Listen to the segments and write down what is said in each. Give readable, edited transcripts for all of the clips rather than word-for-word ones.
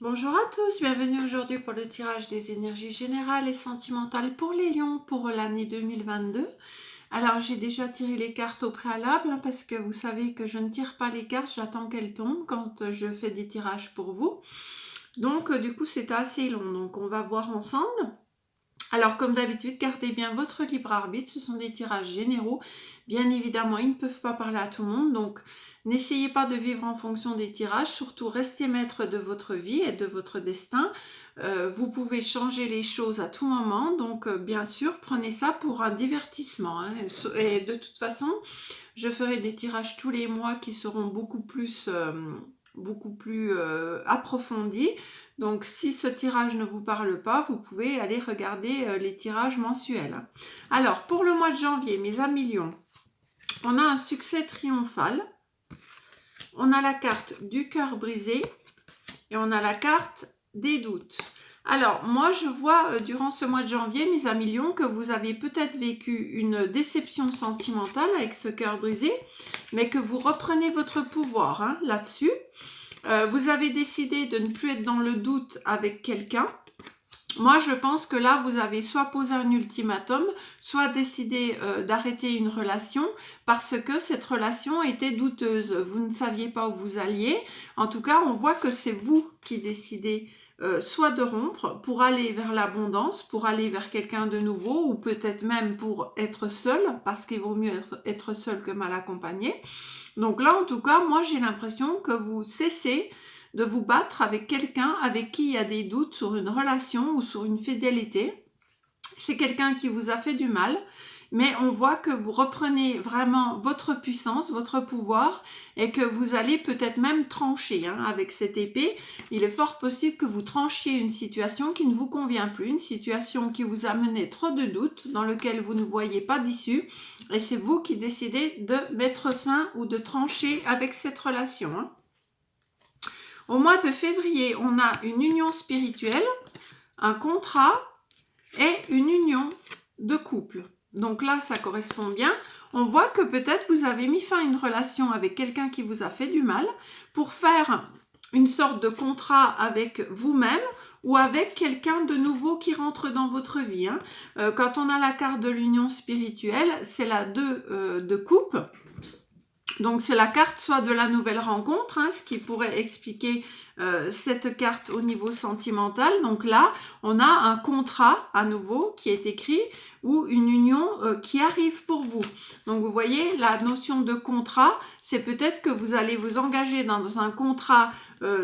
Bonjour à tous, bienvenue aujourd'hui pour le tirage des énergies générales et sentimentales pour les lions pour l'année 2022. Alors j'ai déjà tiré les cartes au préalable parce que vous savez que je ne tire pas les cartes, j'attends qu'elles tombent quand je fais des tirages pour vous. Donc du coup c'est assez long, donc on va voir ensemble. Alors comme d'habitude, gardez bien votre libre arbitre, ce sont des tirages généraux. Bien évidemment, ils ne peuvent pas parler à tout le monde, donc n'essayez pas de vivre en fonction des tirages, surtout restez maître de votre vie et de votre destin. Vous pouvez changer les choses à tout moment, donc bien sûr, prenez ça pour un divertissement. Et de toute façon, je ferai des tirages tous les mois qui seront beaucoup plus approfondis. Donc si ce tirage ne vous parle pas, vous pouvez aller regarder les tirages mensuels. Alors pour le mois de janvier, mes amis lions, on a un succès triomphal. On a la carte du cœur brisé et on a la carte des doutes. Alors, moi, je vois durant ce mois de janvier, mes amis lions, que vous avez peut-être vécu une déception sentimentale avec ce cœur brisé, mais que vous reprenez votre pouvoir là-dessus. Vous avez décidé de ne plus être dans le doute avec quelqu'un. Moi, je pense que là, vous avez soit posé un ultimatum, soit décidé d'arrêter une relation parce que cette relation était douteuse. Vous ne saviez pas où vous alliez. En tout cas, on voit que c'est vous qui décidez soit de rompre pour aller vers l'abondance, pour aller vers quelqu'un de nouveau, ou peut-être même pour être seul, parce qu'il vaut mieux être seul que mal accompagné. Donc là, en tout cas, moi, j'ai l'impression que vous cessez de vous battre avec quelqu'un avec qui il y a des doutes sur une relation ou sur une fidélité. C'est quelqu'un qui vous a fait du mal, mais on voit que vous reprenez vraiment votre puissance, votre pouvoir, et que vous allez peut-être même trancher avec cette épée. Il est fort possible que vous tranchiez une situation qui ne vous convient plus, une situation qui vous a mené trop de doutes, dans lequel vous ne voyez pas d'issue, et c'est vous qui décidez de mettre fin ou de trancher avec cette relation. Au mois de février, on a une union spirituelle, un contrat et une union de couple. Donc là, ça correspond bien. On voit que peut-être vous avez mis fin à une relation avec quelqu'un qui vous a fait du mal pour faire une sorte de contrat avec vous-même ou avec quelqu'un de nouveau qui rentre dans votre vie. Quand on a la carte de l'union spirituelle, c'est la 2 de coupe. Donc c'est la carte soit de la nouvelle rencontre, ce qui pourrait expliquer cette carte au niveau sentimental. Donc là, on a un contrat à nouveau qui est écrit ou une union qui arrive pour vous. Donc vous voyez, la notion de contrat, c'est peut-être que vous allez vous engager dans un contrat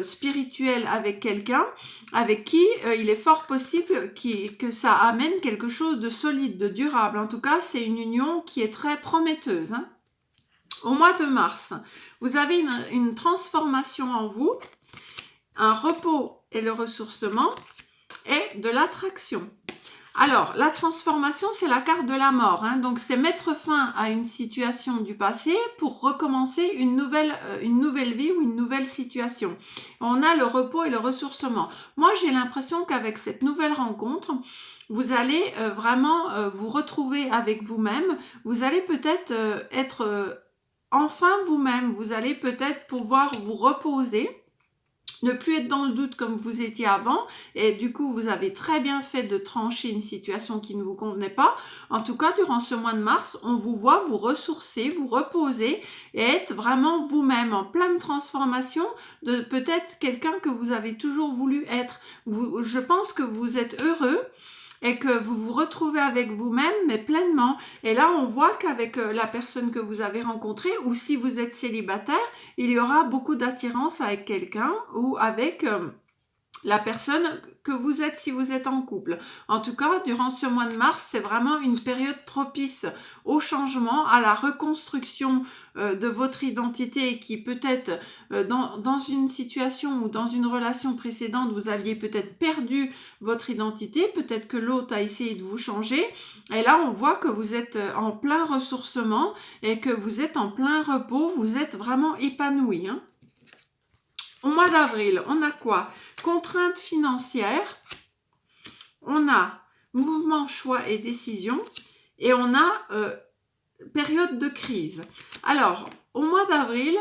spirituel avec quelqu'un avec qui il est fort possible que ça amène quelque chose de solide, de durable. En tout cas, c'est une union qui est très prometteuse. Au mois de mars, vous avez une transformation en vous, un repos et le ressourcement et de l'attraction. Alors, la transformation, c'est la carte de la mort. Donc, c'est mettre fin à une situation du passé pour recommencer une nouvelle vie ou une nouvelle situation. On a le repos et le ressourcement. Moi, j'ai l'impression qu'avec cette nouvelle rencontre, vous allez vraiment vous retrouver avec vous-même. Vous allez peut-être être enfin vous-même. Vous allez peut-être pouvoir vous reposer, ne plus être dans le doute comme vous étiez avant, et du coup vous avez très bien fait de trancher une situation qui ne vous convenait pas. En tout cas, durant ce mois de mars, on vous voit vous ressourcer, vous reposer et être vraiment vous-même en pleine transformation de peut-être quelqu'un que vous avez toujours voulu être. Je pense que vous êtes heureux et que vous vous retrouvez avec vous-même, mais pleinement. Et là, on voit qu'avec la personne que vous avez rencontrée, ou si vous êtes célibataire, il y aura beaucoup d'attirance avec quelqu'un ou avec la personne que vous êtes si vous êtes en couple. En tout cas, durant ce mois de mars, c'est vraiment une période propice au changement, à la reconstruction de votre identité qui peut-être dans une situation ou dans une relation précédente, vous aviez peut-être perdu votre identité, peut-être que l'autre a essayé de vous changer. Et là, on voit que vous êtes en plein ressourcement et que vous êtes en plein repos, vous êtes vraiment épanoui. Au mois d'avril, on a quoi? Contraintes financières, on a mouvement, choix et décision, et on a période de crise. Alors, au mois d'avril,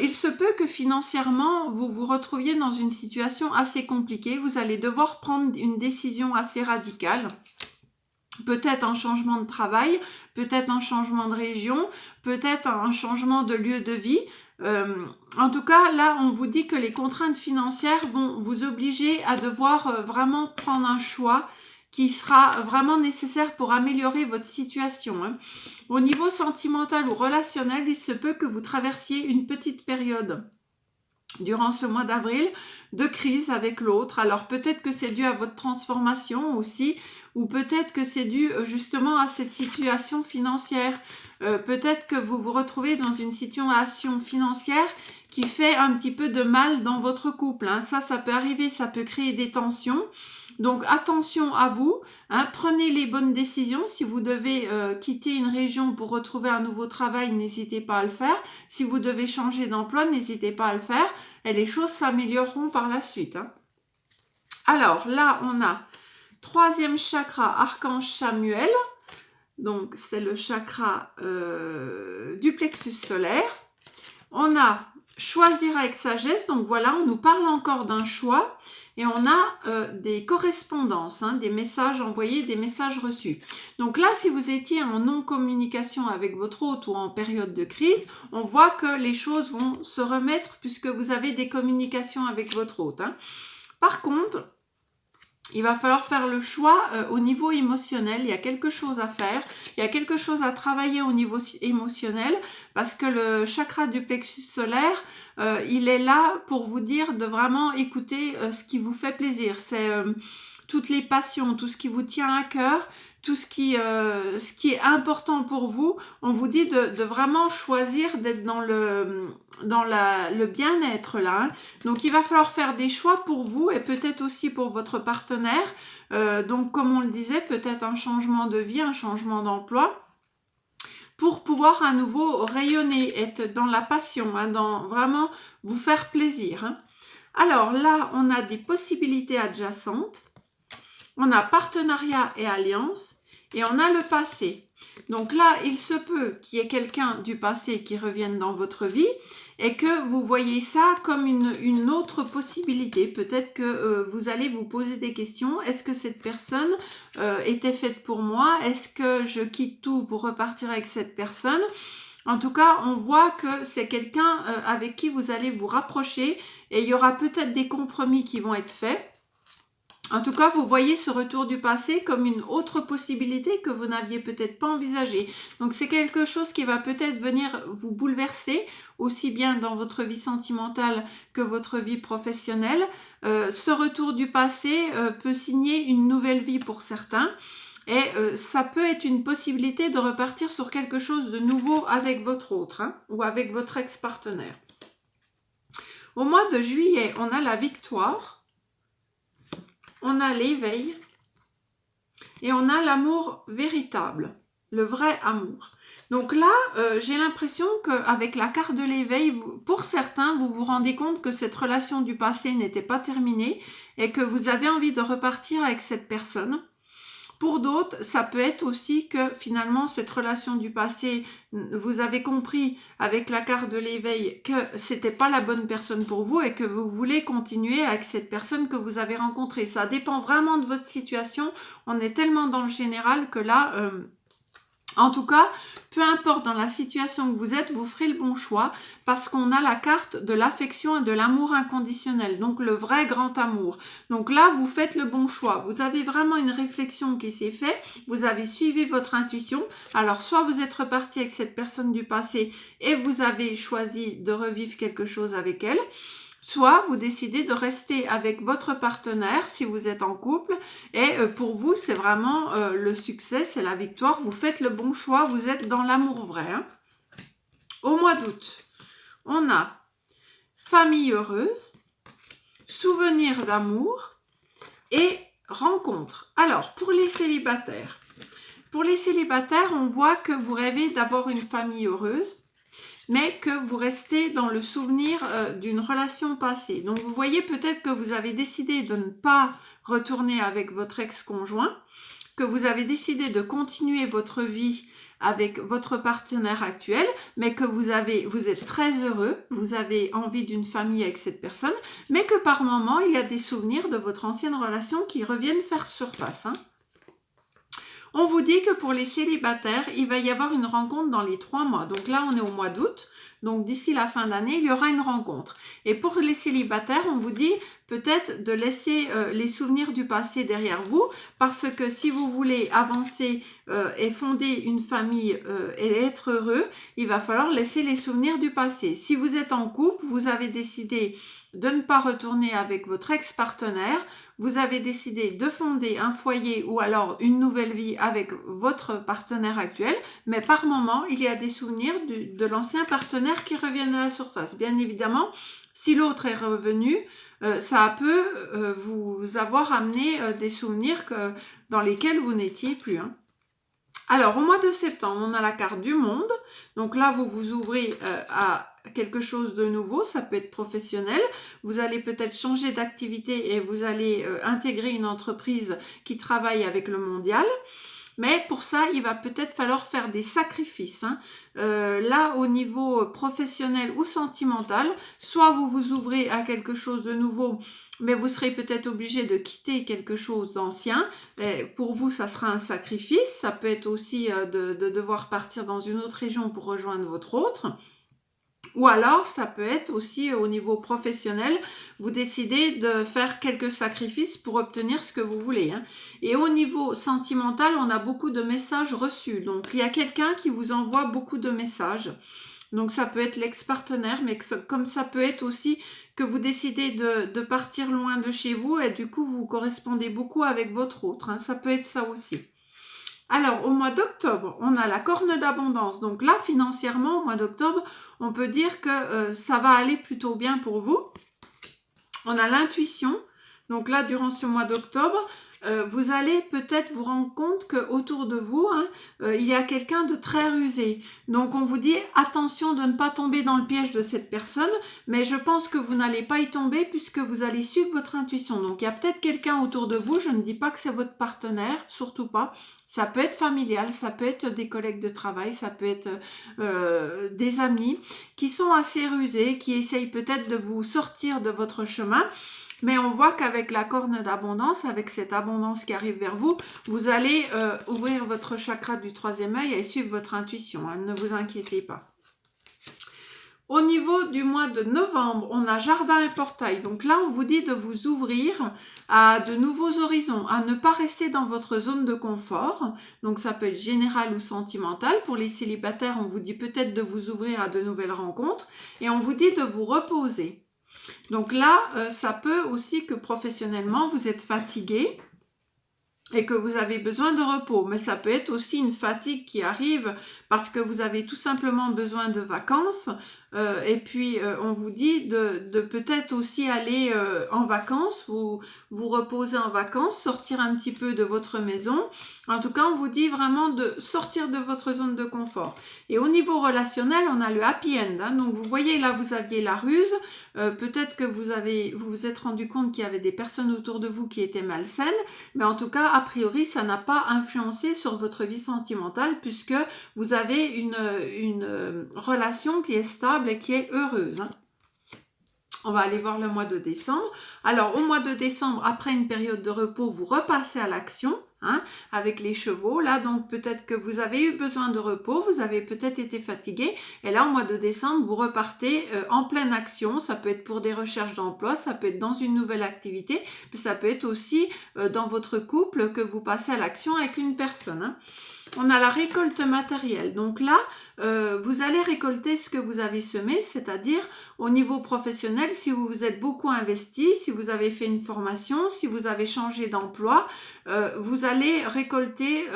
il se peut que financièrement, vous vous retrouviez dans une situation assez compliquée. Vous allez devoir prendre une décision assez radicale. Peut-être un changement de travail, peut-être un changement de région, peut-être un changement de lieu de vie. En tout cas, là, on vous dit que les contraintes financières vont vous obliger à devoir vraiment prendre un choix qui sera vraiment nécessaire pour améliorer votre situation, hein. Au niveau sentimental ou relationnel, il se peut que vous traversiez une petite période durant ce mois d'avril, de crise avec l'autre. Alors peut-être que c'est dû à votre transformation aussi, ou peut-être que c'est dû justement à cette situation financière. Peut-être que vous vous retrouvez dans une situation financière qui fait un petit peu de mal dans votre couple, hein. Ça peut arriver, ça peut créer des tensions. Donc attention à vous, hein, prenez les bonnes décisions. Si vous devez quitter une région pour retrouver un nouveau travail, n'hésitez pas à le faire. Si vous devez changer d'emploi, n'hésitez pas à le faire. Et les choses s'amélioreront par la suite, hein. Alors là, on a 3e chakra, archange Samuel. Donc c'est le chakra du plexus solaire. On a choisir avec sagesse. Donc voilà, on nous parle encore d'un choix. Et on a des correspondances, hein, des messages envoyés, des messages reçus. Donc là, si vous étiez en non-communication avec votre hôte ou en période de crise, on voit que les choses vont se remettre puisque vous avez des communications avec votre hôte, hein. Par contre, il va falloir faire le choix au niveau émotionnel. Il y a quelque chose à faire, il y a quelque chose à travailler au niveau émotionnel parce que le chakra du plexus solaire, il est là pour vous dire de vraiment écouter ce qui vous fait plaisir. C'est toutes les passions, tout ce qui vous tient à cœur, tout ce qui est important pour vous. On vous dit de vraiment choisir d'être dans le bien-être là, hein. Donc il va falloir faire des choix pour vous et peut-être aussi pour votre partenaire. Donc comme on le disait, peut-être un changement de vie, un changement d'emploi, pour pouvoir à nouveau rayonner, être dans la passion, hein, dans vraiment vous faire plaisir, hein. Alors là, on a des possibilités adjacentes. On a partenariat et alliance et on a le passé. Donc là, il se peut qu'il y ait quelqu'un du passé qui revienne dans votre vie et que vous voyez ça comme une autre possibilité. Peut-être que vous allez vous poser des questions. Est-ce que cette personne était faite pour moi? Est-ce que je quitte tout pour repartir avec cette personne? En tout cas, on voit que c'est quelqu'un avec qui vous allez vous rapprocher et il y aura peut-être des compromis qui vont être faits. En tout cas, vous voyez ce retour du passé comme une autre possibilité que vous n'aviez peut-être pas envisagée. Donc, c'est quelque chose qui va peut-être venir vous bouleverser, aussi bien dans votre vie sentimentale que votre vie professionnelle. Ce retour du passé peut signer une nouvelle vie pour certains. Et ça peut être une possibilité de repartir sur quelque chose de nouveau avec votre autre, hein, ou avec votre ex-partenaire. Au mois de juillet, on a la victoire. On a l'éveil et on a l'amour véritable, le vrai amour. Donc là, j'ai l'impression qu'avec la carte de l'éveil, pour certains, vous vous rendez compte que cette relation du passé n'était pas terminée et que vous avez envie de repartir avec cette personne. Pour d'autres, ça peut être aussi que finalement, cette relation du passé, vous avez compris avec la carte de l'éveil que c'était pas la bonne personne pour vous et que vous voulez continuer avec cette personne que vous avez rencontrée. Ça dépend vraiment de votre situation. On est tellement dans le général que là... En tout cas, peu importe dans la situation que vous êtes, vous ferez le bon choix parce qu'on a la carte de l'affection et de l'amour inconditionnel, donc le vrai grand amour. Donc là, vous faites le bon choix. Vous avez vraiment une réflexion qui s'est faite, vous avez suivi votre intuition. Alors, soit vous êtes reparti avec cette personne du passé et vous avez choisi de revivre quelque chose avec elle, soit vous décidez de rester avec votre partenaire si vous êtes en couple et pour vous c'est vraiment le succès, c'est la victoire, vous faites le bon choix, vous êtes dans l'amour vrai, hein. Au mois d'août, on a famille heureuse, souvenir d'amour et rencontre. Alors pour les célibataires, on voit que vous rêvez d'avoir une famille heureuse, mais que vous restez dans le souvenir d'une relation passée. Donc vous voyez peut-être que vous avez décidé de ne pas retourner avec votre ex-conjoint, que vous avez décidé de continuer votre vie avec votre partenaire actuel, mais que vous êtes très heureux, vous avez envie d'une famille avec cette personne, mais que par moment, il y a des souvenirs de votre ancienne relation qui reviennent faire surface, hein. On vous dit que pour les célibataires, il va y avoir une rencontre dans les 3 mois. Donc là, on est au mois d'août. Donc d'ici la fin d'année, il y aura une rencontre. Et pour les célibataires, on vous dit peut-être de laisser les souvenirs du passé derrière vous, parce que si vous voulez avancer et fonder une famille et être heureux, il va falloir laisser les souvenirs du passé. Si vous êtes en couple, vous avez décidé de ne pas retourner avec votre ex-partenaire, vous avez décidé de fonder un foyer ou alors une nouvelle vie avec votre partenaire actuel, mais par moment, il y a des souvenirs de l'ancien partenaire qui reviennent à la surface. Bien évidemment, si l'autre est revenu, ça peut vous avoir amené des souvenirs dans lesquels vous n'étiez plus, hein. Alors, au mois de septembre, on a la carte du monde. Donc là, vous vous ouvrez à quelque chose de nouveau. Ça peut être professionnel. Vous allez peut-être changer d'activité et vous allez intégrer une entreprise qui travaille avec le mondial. Mais pour ça, il va peut-être falloir faire des sacrifices, hein. Là, au niveau professionnel ou sentimental, soit vous vous ouvrez à quelque chose de nouveau, mais vous serez peut-être obligé de quitter quelque chose d'ancien. Pour vous, ça sera un sacrifice. Ça peut être aussi de devoir partir dans une autre région pour rejoindre votre autre. Ou alors, ça peut être aussi au niveau professionnel, vous décidez de faire quelques sacrifices pour obtenir ce que vous voulez, hein. Et au niveau sentimental, on a beaucoup de messages reçus. Donc, il y a quelqu'un qui vous envoie beaucoup de messages. Donc, ça peut être l'ex-partenaire, mais comme ça peut être aussi que vous décidez de partir loin de chez vous et du coup, vous correspondez beaucoup avec votre autre, hein. Ça peut être ça aussi. Alors, au mois d'octobre, on a la corne d'abondance. Donc là, financièrement, au mois d'octobre, on peut dire que ça va aller plutôt bien pour vous. On a l'intuition. Donc là, durant ce mois d'octobre, vous allez peut-être vous rendre compte qu'autour de vous, hein, il y a quelqu'un de très rusé. Donc on vous dit attention de ne pas tomber dans le piège de cette personne, mais je pense que vous n'allez pas y tomber puisque vous allez suivre votre intuition. Donc il y a peut-être quelqu'un autour de vous, je ne dis pas que c'est votre partenaire, surtout pas. Ça peut être familial, ça peut être des collègues de travail, ça peut être des amis qui sont assez rusés, qui essayent peut-être de vous sortir de votre chemin. Mais on voit qu'avec la corne d'abondance, avec cette abondance qui arrive vers vous, vous allez ouvrir votre chakra du 3e œil et suivre votre intuition, hein, ne vous inquiétez pas. Au niveau du mois de novembre, on a jardin et portail. Donc là, on vous dit de vous ouvrir à de nouveaux horizons, à ne pas rester dans votre zone de confort. Donc ça peut être général ou sentimental. Pour les célibataires, on vous dit peut-être de vous ouvrir à de nouvelles rencontres et on vous dit de vous reposer. Donc là, ça peut aussi que professionnellement, vous êtes fatigué et que vous avez besoin de repos. Mais ça peut être aussi une fatigue qui arrive parce que vous avez tout simplement besoin de vacances. Et puis, on vous dit de peut-être aussi aller en vacances, vous reposer en vacances, sortir un petit peu de votre maison. En tout cas, on vous dit vraiment de sortir de votre zone de confort. Et au niveau relationnel, on a le happy end, hein. Donc, vous voyez, là, vous aviez la ruse. Peut-être que vous vous êtes rendu compte qu'il y avait des personnes autour de vous qui étaient malsaines. Mais en tout cas, a priori, ça n'a pas influencé sur votre vie sentimentale puisque vous avez une relation qui est stable et qui est heureuse, hein. On va aller voir le mois de décembre. Alors, au mois de décembre, après une période de repos, vous repassez à l'action, hein, avec les chevaux. Là, donc, peut-être que vous avez eu besoin de repos, vous avez peut-être été fatigué. Et là, au mois de décembre, vous repartez en pleine action. Ça peut être pour des recherches d'emploi, ça peut être dans une nouvelle activité, mais ça peut être aussi dans votre couple que vous passez à l'action avec une personne, hein. On a la récolte matérielle. Donc là, vous allez récolter ce que vous avez semé, c'est-à-dire au niveau professionnel, si vous vous êtes beaucoup investi, si vous avez fait une formation, si vous avez changé d'emploi, vous allez récolter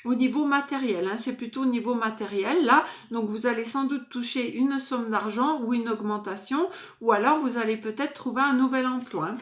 au niveau matériel, hein. C'est plutôt au niveau matériel là. Donc vous allez sans doute toucher une somme d'argent ou une augmentation, ou alors vous allez peut-être trouver un nouvel emploi, hein.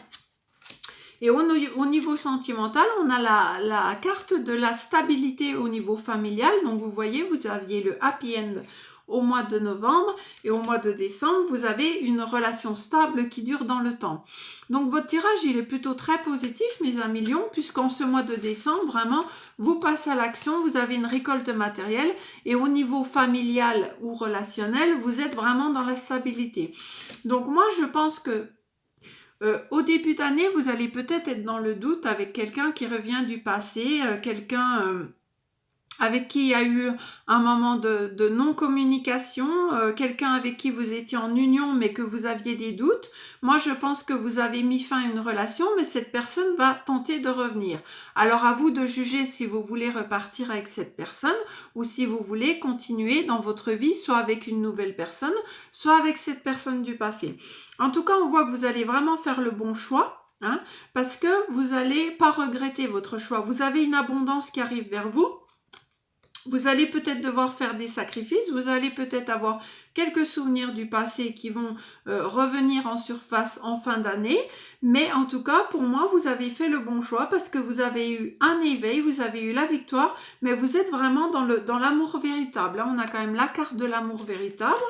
Et au niveau sentimental, on a la carte de la stabilité au niveau familial. Donc, vous voyez, vous aviez le happy end au mois de novembre et au mois de décembre, vous avez une relation stable qui dure dans le temps. Donc votre tirage, il est plutôt très positif, mes amis lions, puisqu'en ce mois de décembre, vraiment, vous passez à l'action, vous avez une récolte matérielle et au niveau familial ou relationnel, vous êtes vraiment dans la stabilité. Donc moi, je pense que au début d'année, vous allez peut-être être dans le doute avec quelqu'un qui revient du passé, quelqu'un avec qui il y a eu un moment de non-communication, quelqu'un avec qui vous étiez en union mais que vous aviez des doutes. Moi, je pense que vous avez mis fin à une relation, mais cette personne va tenter de revenir. Alors, à vous de juger si vous voulez repartir avec cette personne ou si vous voulez continuer dans votre vie, soit avec une nouvelle personne, soit avec cette personne du passé. En tout cas, on voit que vous allez vraiment faire le bon choix, hein, parce que vous n'allez pas regretter votre choix. Vous avez une abondance qui arrive vers vous. Vous allez peut-être devoir faire des sacrifices, vous allez peut-être avoir quelques souvenirs du passé qui vont revenir en surface en fin d'année, mais en tout cas, pour moi, vous avez fait le bon choix parce que vous avez eu un éveil, vous avez eu la victoire, mais vous êtes vraiment dans l'amour véritable. Là, on a quand même la carte de l'amour véritable,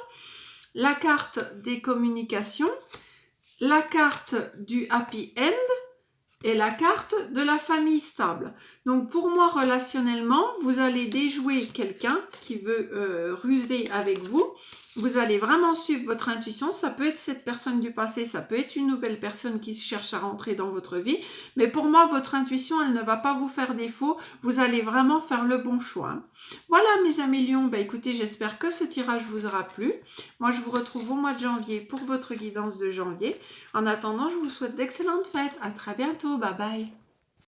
la carte des communications, la carte du happy end, et la carte de la famille stable. Donc pour moi, relationnellement, vous allez déjouer quelqu'un qui veut ruser avec vous. Vous allez vraiment suivre votre intuition. Ça peut être cette personne du passé, ça peut être une nouvelle personne qui cherche à rentrer dans votre vie. Mais pour moi, votre intuition, elle ne va pas vous faire défaut. Vous allez vraiment faire le bon choix. Voilà mes amis lions. Écoutez, j'espère que ce tirage vous aura plu. Moi, je vous retrouve au mois de janvier pour votre guidance de janvier. En attendant, je vous souhaite d'excellentes fêtes. À très bientôt. Bye bye.